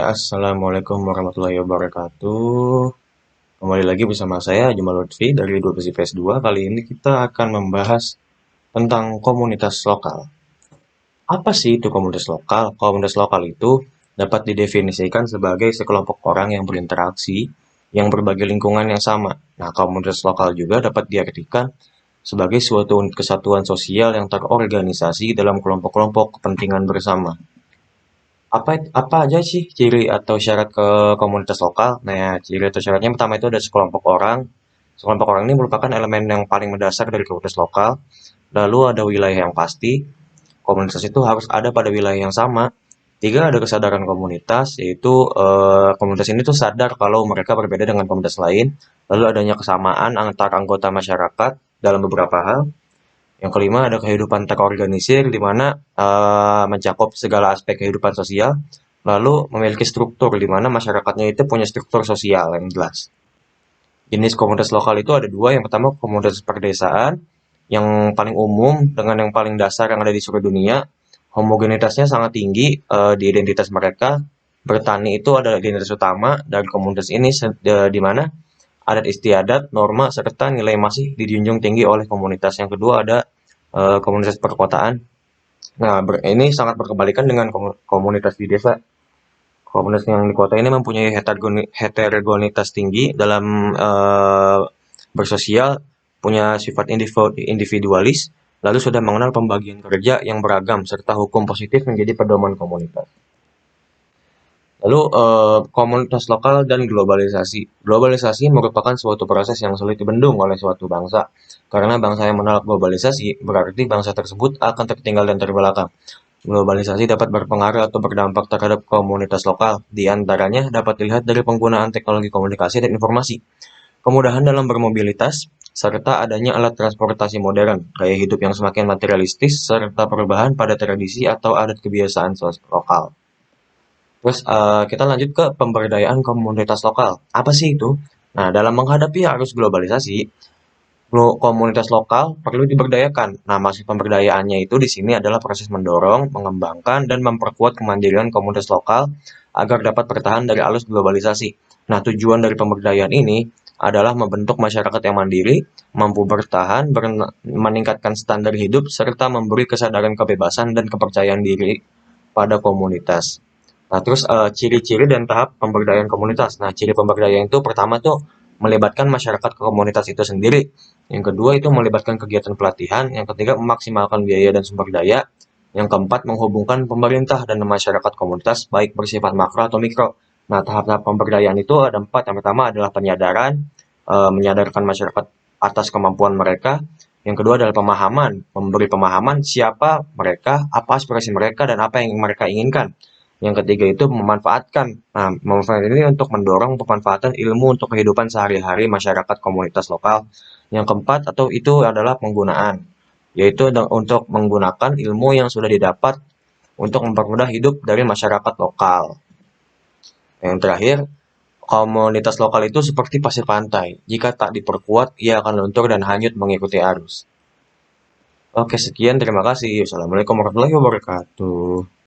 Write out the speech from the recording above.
Assalamualaikum warahmatullahi wabarakatuh. Kembali lagi bersama saya Jamal Lutfi dari 12 IPS 2. Kali ini kita akan membahas tentang komunitas lokal. Apa sih itu komunitas lokal? Komunitas lokal itu dapat didefinisikan sebagai sekelompok orang yang berinteraksi yang berbagi lingkungan yang sama. Nah, komunitas lokal juga dapat diartikan sebagai suatu unit kesatuan sosial yang terorganisasi dalam kelompok-kelompok kepentingan bersama. Apa aja sih ciri atau syarat ke komunitas lokal? Nah, ya, ciri atau syaratnya yang pertama itu ada sekelompok orang. Sekelompok orang ini merupakan elemen yang paling mendasar dari komunitas lokal. Lalu ada wilayah yang pasti. Komunitas itu harus ada pada wilayah yang sama. Tiga, ada kesadaran komunitas, yaitu komunitas ini tuh sadar kalau mereka berbeda dengan komunitas lain. Lalu adanya kesamaan antara anggota masyarakat dalam beberapa hal. Yang kelima ada kehidupan terorganisir di mana mencakup segala aspek kehidupan sosial, lalu memiliki struktur di mana masyarakatnya itu punya struktur sosial yang jelas. Jenis komunitas lokal itu ada dua, yang pertama komunitas perdesaan, yang paling umum dengan yang paling dasar yang ada di seluruh dunia. Homogenitasnya sangat tinggi di identitas mereka. Bertani itu adalah identitas utama dari komunitas ini, di mana adat istiadat, norma, serta nilai masih dijunjung tinggi oleh komunitas. Yang kedua ada komunitas perkotaan. Nah, ini sangat berkebalikan dengan komunitas di desa. Komunitas yang di kota ini mempunyai heterogenitas tinggi dalam bersosial, punya sifat individualis, lalu sudah mengenal pembagian kerja yang beragam, serta hukum positif menjadi pedoman komunitas. Lalu komunitas lokal dan globalisasi. Globalisasi merupakan suatu proses yang sulit dibendung oleh suatu bangsa. Karena bangsa yang menolak globalisasi berarti bangsa tersebut akan tertinggal dan terbelakang. Globalisasi dapat berpengaruh atau berdampak terhadap komunitas lokal. Di antaranya dapat dilihat dari penggunaan teknologi komunikasi dan informasi, kemudahan dalam bermobilitas, serta adanya alat transportasi modern, gaya hidup yang semakin materialistis, serta perubahan pada tradisi atau adat kebiasaan lokal. Terus kita lanjut ke pemberdayaan komunitas lokal. Apa sih itu? Nah, dalam menghadapi arus globalisasi, komunitas lokal perlu diberdayakan. Nah, maksud pemberdayaannya itu di sini adalah proses mendorong, mengembangkan, dan memperkuat kemandirian komunitas lokal agar dapat bertahan dari arus globalisasi. Nah, tujuan dari pemberdayaan ini adalah membentuk masyarakat yang mandiri, mampu bertahan, meningkatkan standar hidup, serta memberi kesadaran kebebasan dan kepercayaan diri pada komunitas. Nah, terus ciri-ciri dan tahap pemberdayaan komunitas. Nah, ciri pemberdayaan itu pertama tuh melibatkan masyarakat ke komunitas itu sendiri. Yang kedua itu melibatkan kegiatan pelatihan. Yang ketiga memaksimalkan biaya dan sumber daya. Yang keempat menghubungkan pemerintah dan masyarakat komunitas baik bersifat makro atau mikro. Nah, tahap-tahap pemberdayaan itu ada empat. Yang pertama adalah penyadaran, menyadarkan masyarakat atas kemampuan mereka. Yang kedua adalah pemahaman, memberi pemahaman siapa mereka, apa aspirasi mereka, dan apa yang mereka inginkan. Yang ketiga itu memanfaatkan. Nah, memanfaatkan ini untuk mendorong pemanfaatan ilmu untuk kehidupan sehari-hari masyarakat komunitas lokal. Yang keempat atau itu adalah penggunaan, yaitu untuk menggunakan ilmu yang sudah didapat untuk mempermudah hidup dari masyarakat lokal. Yang terakhir, komunitas lokal itu seperti pasir pantai. Jika tak diperkuat, ia akan luntur dan hanyut mengikuti arus. Oke, sekian. Terima kasih. Wassalamualaikum warahmatullahi wabarakatuh.